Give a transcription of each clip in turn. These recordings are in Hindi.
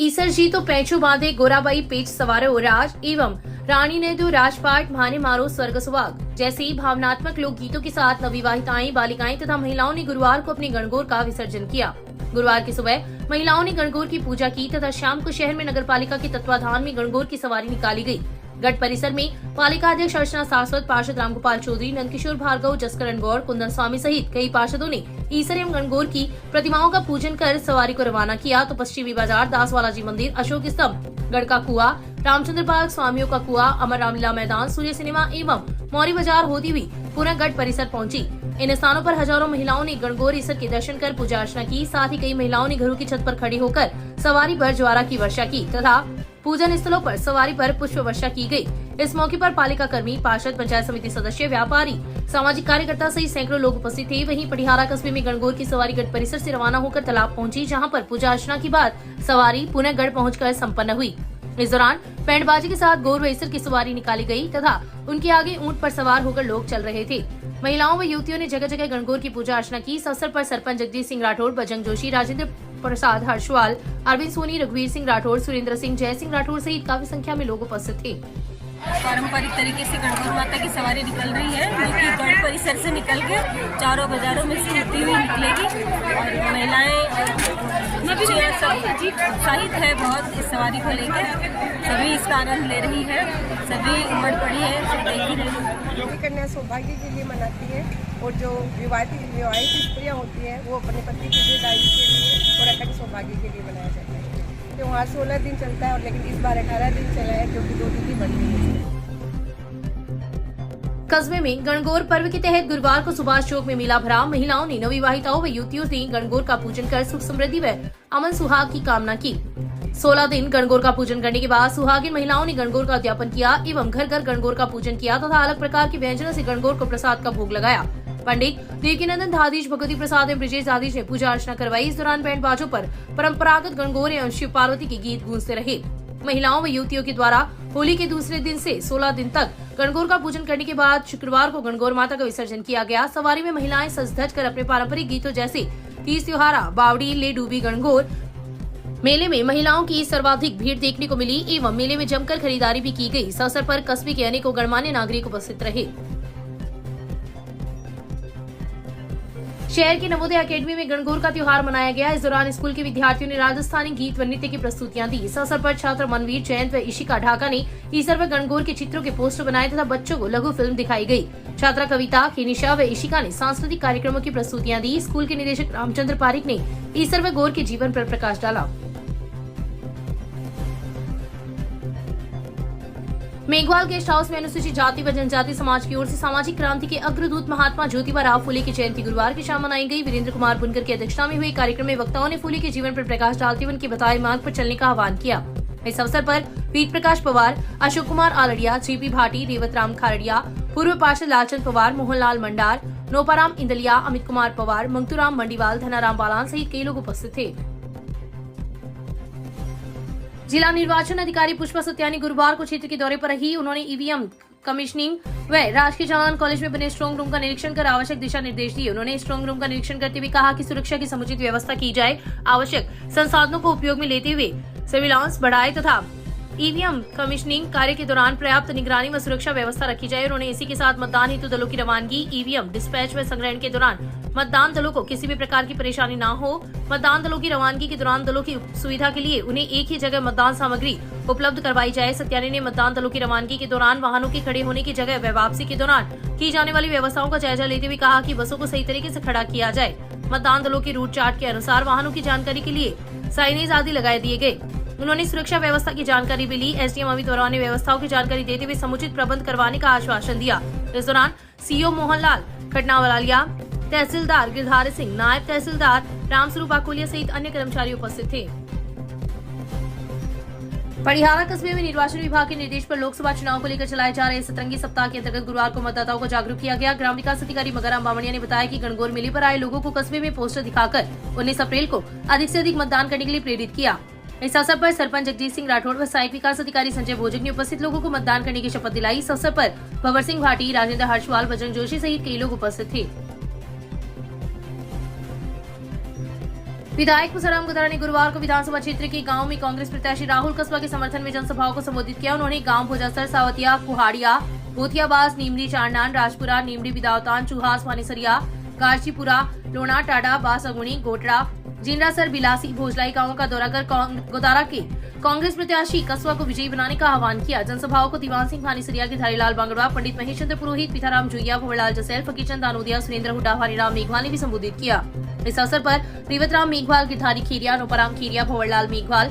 ईसर जी तो पैंचो बांधे गोराबाई पेच सवारो राज एवं रानी ने दो राजपाट भाने मारो स्वर्ग सुहाग जैसे भावनात्मक लोकगीतों के साथ नवविवाहिताएं, बालिकाएं तथा महिलाओं ने गुरुवार को अपने गणगौर का विसर्जन किया। गुरुवार की सुबह महिलाओं ने गणगौर की पूजा की तथा शाम को शहर में नगरपालिका के तत्वाधान में गणगौर की सवारी निकाली गई। गढ़ परिसर में पालिका अध्यक्ष अर्चना शाश्वत, पार्षद रामगोपाल चौधरी, नंदकिशोर भार्गव, जसकरण गौर, कुंदन स्वामी सहित कई पार्षदों ने ईसर एवं गणगौर की प्रतिमाओं का पूजन कर सवारी को रवाना किया तो पश्चिमी बाजार, दासवाला जी मंदिर, अशोक स्तंभ, गढ़ का कुआ, रामचंद्र पार्क, स्वामियों का कुआ, अमर रामलीला मैदान, सूर्य सिनेमा एवं मौरी बाजार होती हुई पुनः गढ़ परिसर पहुंची। इन स्थानों पर हजारों महिलाओं ने गणगौर ईसर के दर्शन कर पूजा अर्चना की। साथ ही कई महिलाओं ने घरों की छत पर खड़ी होकर सवारी पर ज्वारा की वर्षा की तथा पूजन स्थलों पर सवारी पर पुष्प वर्षा की गई। इस मौके पर पालिका कर्मी, पार्षद, पंचायत समिति सदस्य, व्यापारी, सामाजिक कार्यकर्ता सहित सैकड़ों लोग उपस्थित थे। वहीं पटिहारा कस्बे में गणगौर की सवारी गढ़ परिसर से रवाना होकर तालाब पहुंची, जहां पर पूजा अर्चना के बाद सवारी पुनः गढ़ पहुंचकर संपन्न हुई। इस दौरान बैंडबाजी के साथ गौर व ईसर की सवारी निकाली गई तथा उनके आगे ऊंट पर सवार होकर लोग चल रहे थे। महिलाओं व युवतियों ने जगह जगह गणगौर की पूजा अर्चना की। इस अवसर पर सरपंच जगदीश सिंह राठौड़, बजरंग जोशी, राजेंद्र प्रसाद हर्षवाल, अरविंद सोनी, रघुवीर सिंह राठौड़, सुरेंद्र सिंह, जय सिंह राठौड़ सहित काफी संख्या में लोग उपस्थित थे। पारंपरिक तरीके से गणगौर माता की सवारी निकल रही है, जो कि गढ़ परिसर से निकल के चारों बाजारों में से होती हुई निकलेगी और महिलाएं उत्साहित है बहुत इस सवारी को लेकर। सभी इसका आनंद ले रही है, सभी उमड़ पड़ी है, सब देख ही रही है। कन्या सौभाग्य के लिए मनाती है और जो विवाहित स्त्रियाँ होती हैं वो अपने पति की दीर्घायु के लिए और अखंड सौभाग्य के लिए मनाया जाता है। त्योहार 16 दिन चलता है और लेकिन इस बार 18 दिन चला है, जो कि 2 दिन की बढ़ गई है। कस्बे में गणगौर पर्व के तहत गुरुवार को सुभाष चौक में मेला भरा। महिलाओं ने, नवविवाहिताओं व युवतियों ने गणगौर का पूजन कर सुख समृद्धि व अमन सुहाग की कामना की। 16 दिन गणगौर का पूजन करने के बाद सुहागिन महिलाओं ने गणगौर का उद्यापन किया एवं घर घर गणगौर का पूजन किया तथा अलग प्रकार के व्यंजनों से गणगौर को प्रसाद का भोग लगाया। पंडित देवकीनंदन दादीज, भगवती प्रसाद एवं ब्रिजेश दादीज ने पूजा अर्चना करवाई। इस दौरान बैंड बाजों पर परंपरागत गणगौर एवं शिव पार्वती के गीत गूंजते रहे। महिलाओं व युवतियों के द्वारा होली के दूसरे दिन से 16 दिन तक गणगौर का पूजन करने के बाद शुक्रवार को गणगौर माता का विसर्जन किया गया। सवारी में महिलाएं सज धज कर अपने पारंपरिक गीतों जैसे तीज त्योहारा, बावड़ी, ले डूबी गणगौर। मेले में महिलाओं की सर्वाधिक भीड़ देखने को मिली एवं मेले में जमकर खरीदारी भी की गई। इस अवसर पर कस्बे के अनेकों गणमान्य नागरिक उपस्थित रहे। शहर के नवोदय अकेडमी में गणगौर का त्योहार मनाया गया। इस दौरान स्कूल के विद्यार्थियों ने राजस्थानी गीत व नृत्य की प्रस्तुतियां दी। इस अवसर पर छात्र मनवीर, जयंत व इशिका ढाका ने ईसर व गणगौर के चित्रों के पोस्टर बनाए तथा बच्चों को लघु फिल्म दिखाई गई। छात्रा कविता, केनिशा व इशिका ने सांस्कृतिक कार्यक्रमों की प्रस्तुतियां दी। स्कूल के निदेशक रामचंद्र पारिक ने ईसर व गौर के जीवन पर प्रकाश डाला। मेघवाल गेस्ट हाउस में अनुसूचित जाति व जनजाति समाज की ओर से सामाजिक क्रांति के अग्रदूत महात्मा ज्योतिबा राव फुले की जयंती गुरुवार की शाम मनाई गई। वीरेंद्र कुमार बुनकर की अध्यक्षता में हुए कार्यक्रम में वक्ताओं ने फुले के जीवन पर प्रकाश डालते हुए उनके बताए मार्ग पर चलने का आह्वान किया। इस अवसर पर वीर प्रकाश पवार, अशोक कुमार आलड़िया, जेपी भाटी, रेवत राम खारड़िया, पूर्व पार्षद लालचंद पवार, मोहनलाल मंडार, नोपाराम इंदलिया, अमित कुमार पवार, मंगतूराम मंडीवाल, धनाराम बालान सहित कई लोग उपस्थित थे। जिला निर्वाचन अधिकारी पुष्पा सत्यानी गुरुवार को क्षेत्र के दौरे पर रही। उन्होंने ईवीएम कमीशनिंग व राजकीय जवान कॉलेज में बने स्ट्रांग रूम का निरीक्षण कर आवश्यक दिशा निर्देश दिए। उन्होंने स्ट्रांग रूम का निरीक्षण करते हुए कहा कि सुरक्षा की समुचित व्यवस्था की जाए, आवश्यक संसाधनों को उपयोग में लेते हुए सर्विलांस बढ़ाए तथा ईवीएम कमीशनिंग कार्य के दौरान पर्याप्त निगरानी व सुरक्षा व्यवस्था रखी जाए। उन्होंने इसी के साथ मतदान हेतु दलों की रवानगी, ईवीएम डिस्पैच व संग्रहण के दौरान मतदान दलों को किसी भी प्रकार की परेशानी न हो। मतदान दलों की रवानगी के दौरान दलों की सुविधा के लिए उन्हें एक ही जगह मतदान सामग्री उपलब्ध करवाई जाए। सत्यानी ने मतदान दलों की रवानगी के दौरान वाहनों के खड़े होने की जगह व वापसी के दौरान की जाने वाली व्यवस्थाओं का जायजा लेते हुए कहा कि बसों को सही तरीके से खड़ा किया जाए। मतदान दलों के रूट चार्ट के अनुसार वाहनों की जानकारी के लिए साइनेज आदि लगाए दिए गए। उन्होंने सुरक्षा व्यवस्था की जानकारी भी ली। एसडीएम अमित वर्मा ने व्यवस्थाओं की जानकारी देते हुए समुचित प्रबंध करवाने का आश्वासन दिया। इस दौरान सीओ मोहनलाल खटनावलालिया, तहसीलदार गिरधारी सिंह, नायब तहसीलदार रामस्वरूप आकोलिया सहित अन्य कर्मचारी उपस्थित थे। पटिहारा कस्बे में निर्वाचन विभाग के निर्देश पर लोकसभा चुनाव को लेकर चलाए जा रहे सतरंगी सप्ताह के अंतर्गत गुरुवार को मतदाताओं को जागरूक किया गया। ग्राम विकास अधिकारी मगराम बामणिया ने बताया कि गणगौर मेले पर आए लोगों को कस्बे में पोस्टर दिखाकर 19 अप्रैल को अधिक से अधिक मतदान करने के लिए प्रेरित किया। इस अवसर पर सरपंच जगदीश सिंह राठौड़ व सहायक विकास अधिकारी संजय भोजक ने उपस्थित लोगों को मतदान करने की शपथ दिलाई। इस अवसर पर भंवर सिंह भाटी, राजेंद्र हर्षवाल, बजरंग जोशी सहित कई लोग उपस्थित थे। विधायक पुसराम गुदारा ने गुरुवार को विधानसभा क्षेत्र के गांव में कांग्रेस प्रत्याशी राहुल कस्बा के समर्थन में जनसभाओं को संबोधित किया। उन्होंने गांव भोजासर, सावतिया, कुहाड़िया, भूतियाबास, नीमड़ी, चांडान, राजपुरा, नीमड़ी, बिदावतान, चूहास, वानेसरिया, गारचीपुरा, लोना, टाडा, बासगुणी, गोटड़ा, जिंडासर, बिलासी, भोजलाई गांवों का दौरा कर गुदारा के कांग्रेस प्रत्याशी कस्बा को विजयी बनाने का आह्वान किया। जनसभाओं को दीवान सिंह भानीसरिया के धारीलाल बांगड़वा, पंडित महेश चंद्र पुरोहित, पीथाराम जुइया, भंवरलाल जसैल, फकीरचंद दानोदिया, सुरेंद्र हुड्डा, हरिराम मेघवाल ने भी संबोधित किया। इस अवसर पर रिवतराम मेघवाल, गिरधारी खेरिया, नोपाराम खेरिया, भंवरलाल मेघवाल,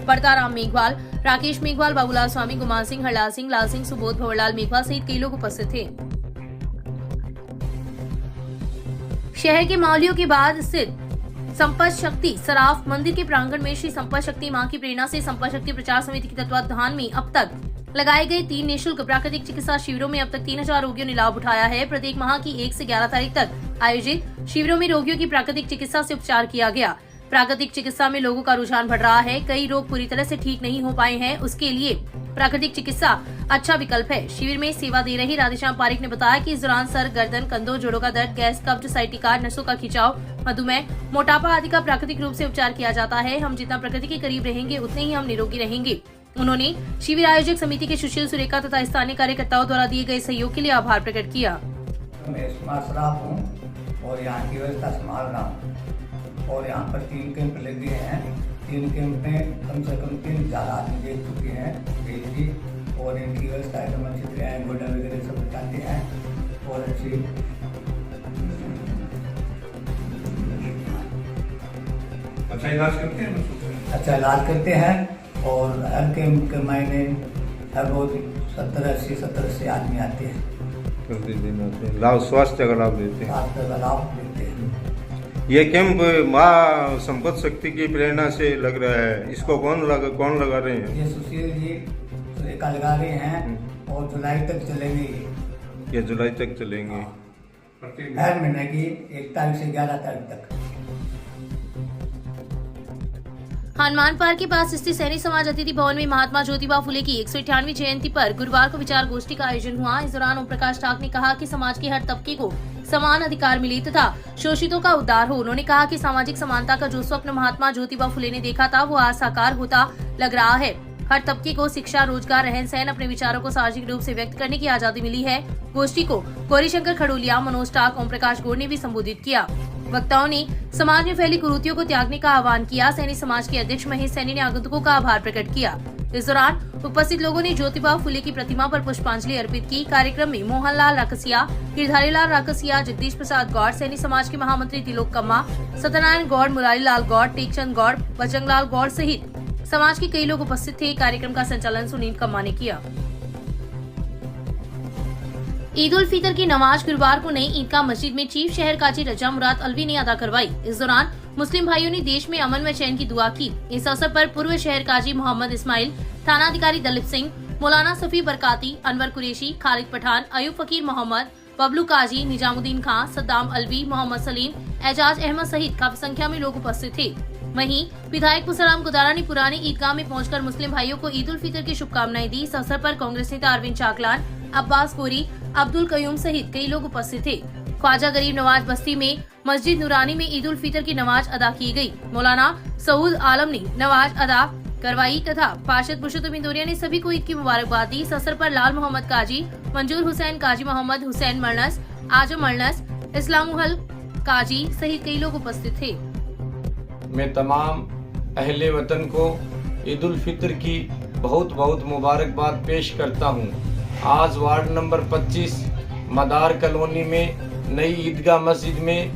पड़ताराम मेघवाल, राकेश मेघवाल, बाबूलाल स्वामी, गुमान सिंह, हरलाल सिंह, लाल सिंह, सुबोध, भंवरलाल मेघवाल सहित कई लोग उपस्थित थे। शहर के मावलियों के बाद स्थित संपत शक्ति सराफ मंदिर के प्रांगण में श्री संपत शक्ति मां की प्रेरणा से संपत शक्ति प्रचार समिति के तत्वावधान में अब तक लगाए गए 3 निःशुल्क प्राकृतिक चिकित्सा शिविरों में अब तक 3000 रोगियों ने लाभ उठाया है। प्रत्येक माह की 1 से 11 तारीख तक आयोजित शिविरों में रोगियों की प्राकृतिक चिकित्सा से उपचार किया गया। प्राकृतिक चिकित्सा में लोगों का रुझान बढ़ रहा है। कई रोग पूरी तरह से ठीक नहीं हो पाए हैं, उसके लिए प्राकृतिक चिकित्सा अच्छा विकल्प है। शिविर में सेवा दे रही राधेश्याम पारिक ने बताया कि इस दौरान सर, गर्दन, कंधों, जोड़ों का दर्द, गैस, कब्ज, साइटिका, नसों का खिंचाव, मधुमेह, मोटापा आदि का प्राकृतिक रूप से उपचार किया जाता है। हम जितना प्रकृति के करीब रहेंगे उतने ही हम निरोगी रहेंगे। उन्होंने शिविर आयोजक समिति के सुशील सुरेखा तथा स्थानीय कार्यकर्ताओं द्वारा दिए गए सहयोग के लिए आभार प्रकट किया। मैं स्मार्ट शराब हूँ और यहाँ की व्यवस्था संभाल रहा हूँ और यहाँ पर 3 कैंप लगे हैं। 3 कैंप में कम से कम 3000 आदमी देख चुके हैं जी और इनकी व्यवस्था एकदम अच्छी तरह है। गोडा वगैरह सब बताते हैं और अच्छी अच्छा इलाज करते हैं। अच्छा इलाज करते हैं और हर कैंप के महीने हर रोज 70-80 आदमी आते हैं। प्रतिदिन आते हैं, लाभ स्वास्थ्य का लाभ लेते हैं। स्वास्थ्य का लाभ लेते हैं। ये कैंप माँ संपत शक्ति की प्रेरणा से लग रहा है। इसको कौन लगा रहे हैं? ये सुशील जी सुरेखा लगा रहे हैं और जुलाई तक चलेंगे। ये जुलाई तक चलेंगे। हर महीने की 1 तारीख से 11 तारीख तक। हनुमान पार्क के पास स्थित सैनिक समाज अतिथि भवन में महात्मा ज्योतिबा फुले की 198वीं जयंती पर गुरुवार को विचार गोष्ठी का आयोजन हुआ। इस दौरान ओम प्रकाश ठाक ने कहा कि समाज के हर तबके को समान अधिकार मिले तथा शोषितों का उद्धार हो। उन्होंने कहा कि सामाजिक समानता का जो स्वप्न महात्मा ज्योतिबा फुले ने देखा था वो आज साकार होता लग रहा है। हर तबके को शिक्षा, रोजगार, रहन सहन, अपने विचारों को सार्वजनिक रूप से व्यक्त करने की आजादी मिली है। गोष्ठी को गौरीशंकर खड़ोलिया, मनोज टाक, ओम प्रकाश गोड़ ने भी संबोधित किया। वक्ताओं ने समाज में फैली कुरीतियों को त्यागने का आह्वान किया। सैनी समाज के अध्यक्ष महेश सैनी ने आगंतुकों का आभार प्रकट किया। इस दौरान उपस्थित लोगों ने ज्योतिबा फुले की प्रतिमा पर पुष्पांजलि अर्पित की। कार्यक्रम में मोहनलाल राकसिया, गिरधारीलाल राकसिया, जगदीश प्रसाद गौड़, सैनी समाज के महामंत्री तिलोक कम्मा, सत्यनारायण गौड़, मुरारीलाल गौड़, टेकचंद गौड़, बजरंगलाल गौड़ सहित समाज के कई लोग उपस्थित थे। कार्यक्रम का संचालन सुनील कम्मा ने किया। ईद उल फितर की नमाज गुरुवार को नई ईदगाह मस्जिद में चीफ शहर काजी रजा मुराद अलवी ने अदा करवाई। इस दौरान मुस्लिम भाइयों ने देश में अमन व चैन की दुआ की। इस अवसर पर पूर्व शहर काजी मोहम्मद इस्माइल, थानाधिकारी दलीप सिंह, मौलाना सफी बरकाती, अनवर कुरैशी, खालिद पठान, अयूब फकीर मोहम्मद, बबलू काजी, निजामुद्दीन खां, सद्दाम अलवी, मोहम्मद सलीम, एजाज अहमद सहित काफी संख्या में लोग उपस्थित थे। वहीं विधायक पुसराम गुदारा ने पुरानी ईदगाह में पहुंचकर मुस्लिम भाइयों को ईद उल फितर की शुभकामनाएं दी। इस अवसर पर कांग्रेस नेता अरविंद चाकलान, अब्बास गोरी, अब्दुल कयूम सहित कई लोग उपस्थित थे। ख्वाजा गरीब नवाज बस्ती में मस्जिद नूरानी में ईद उल फितर की नमाज अदा की गई। मौलाना सऊद आलम ने नमाज अदा करवाई तथा पार्षद पुरुषोत्तम इंदौरिया ने सभी को ईद की मुबारकबाद दी। इस अवसर पर लाल मोहम्मद काजी, मंजूर हुसैन काजी, मोहम्मद हुसैन मरनस, आजम मरनस, इस्लामुहल काजी सहित कई लोग उपस्थित थे। मैं तमाम अहले वतन को ईद उल फितर की बहुत बहुत मुबारकबाद पेश करता हूँ। आज वार्ड नंबर 25 मदार कॉलोनी में नई ईदगाह मस्जिद में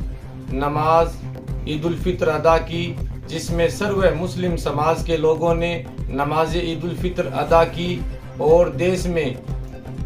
नमाज ईद उल फितर अदा की, जिसमें सर्व मुस्लिम समाज के लोगों ने नमाज ईद उल फितर अदा की और देश में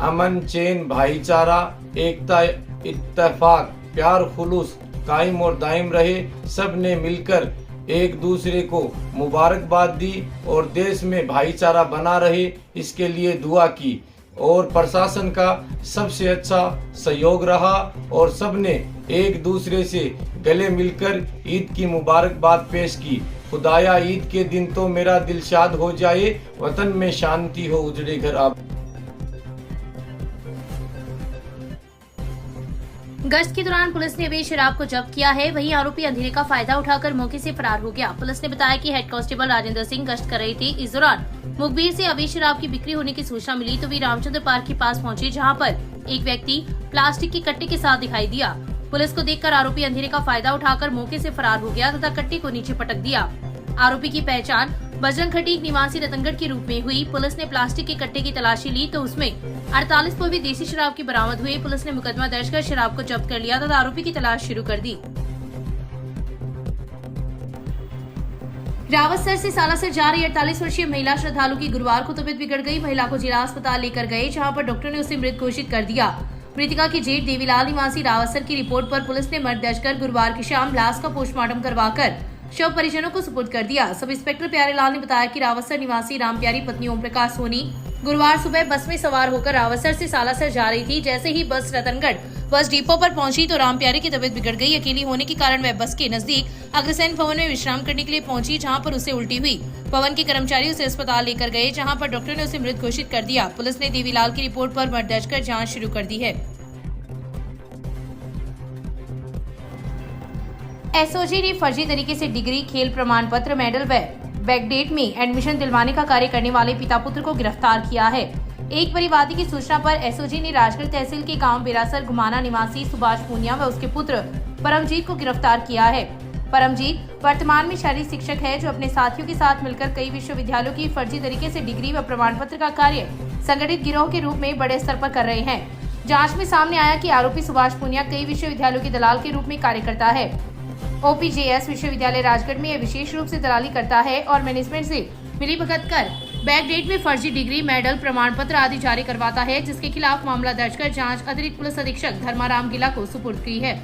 अमन, चैन, भाईचारा, एकता, इत्तेफाक, प्यार, खुलूस कायम और दायम रहे। सब ने मिलकर एक दूसरे को मुबारकबाद दी और देश में भाईचारा बना रहे, इसके लिए दुआ की और प्रशासन का सबसे अच्छा सहयोग रहा और सबने एक दूसरे से गले मिलकर ईद की मुबारकबाद पेश की। खुदाया ईद के दिन तो मेरा दिल शाद हो जाए, वतन में शांति हो, उजड़े घर आप। गश्त के दौरान पुलिस ने अवैध शराब को जब्त किया है। वहीं आरोपी अंधेरे का फायदा उठाकर मौके से फरार हो गया। पुलिस ने बताया कि हेड कांस्टेबल राजेंद्र सिंह गश्त कर रहे थे। इस दौरान मुखबिर से अवैध शराब की बिक्री होने की सूचना मिली तो वे रामचंद्र पार्क के पास पहुंचे, जहां पर एक व्यक्ति प्लास्टिक के कट्टे के साथ दिखाई दिया। पुलिस को देखकर आरोपी अंधेरे का फायदा उठाकर मौके से फरार हो गया तथा कट्टे को नीचे पटक दिया। आरोपी की पहचान बजरंग खटीक निवासी रतनगढ़ के रूप में हुई। पुलिस ने प्लास्टिक के कट्टे की तलाशी ली तो उसमें 48 पौवी देसी शराब की बरामद हुई। पुलिस ने मुकदमा दर्ज कर शराब को जब्त कर लिया तथा आरोपी की तलाश शुरू कर दी। रावतसर से सालासर जा रही 48 वर्षीय महिला श्रद्धालु की गुरुवार को तबीयत बिगड़ गई। महिला को जिला अस्पताल लेकर गए, जहां पर डॉक्टर ने उसे मृत घोषित कर दिया। मृतका के जेठ देवीलाल निवासी रावतसर की रिपोर्ट पर पुलिस ने मर्द दर्ज कर गुरुवार की शाम लाश का पोस्टमार्टम करवाकर शव परिजनों को सुपुर्द कर दिया। सब इंस्पेक्टर प्यारेलाल ने बताया कि रावतसर निवासी राम प्यारी पत्नी ओम प्रकाश सोनी गुरुवार सुबह बस में सवार होकर रावतसर से सालासर जा रही थी। जैसे ही बस रतनगढ़ बस डिपो पर पहुंची तो राम प्यारी की तबीयत बिगड़ गई। अकेली होने के कारण वह बस के नजदीक अग्रसेन भवन में विश्राम करने के लिए पहुंची, जहां पर उसे उल्टी हुई। भवन के कर्मचारी उसे अस्पताल लेकर गए, जहां पर डॉक्टर ने उसे मृत घोषित कर दिया। पुलिस ने देवीलाल की रिपोर्ट पर मर्द दर्ज कर जाँच शुरू कर दी है। एसओजी ने फर्जी तरीके से डिग्री, खेल प्रमाण पत्र, मेडल व बैकडेट में एडमिशन दिलवाने का कार्य करने वाले पिता पुत्र को गिरफ्तार किया है। एक परिवादी की सूचना पर एसओजी ने राजगढ़ तहसील के गांव बेरासर घुमाना निवासी सुभाष पूनिया व उसके पुत्र परमजीत को गिरफ्तार किया है। परमजीत वर्तमान में शारीरिक शिक्षक है, जो अपने साथियों के साथ मिलकर कई विश्वविद्यालयों की फर्जी तरीके से डिग्री व प्रमाण पत्र का कार्य संगठित गिरोह के रूप में बड़े स्तर पर कर रहे हैं। जाँच में सामने आया कि आरोपी सुभाष पूनिया कई विश्वविद्यालयों के दलाल के रूप में कार्य करता है। ओपीजेएस विश्वविद्यालय राजगढ़ में यह विशेष रूप से दलाली करता है और मैनेजमेंट से मिलीभगत कर बैकडेट में फर्जी डिग्री, मेडल, प्रमाण पत्र आदि जारी करवाता है, जिसके खिलाफ मामला दर्ज कर जांच अतिरिक्त पुलिस अधीक्षक धर्माराम गिला को सुपुर्द की है।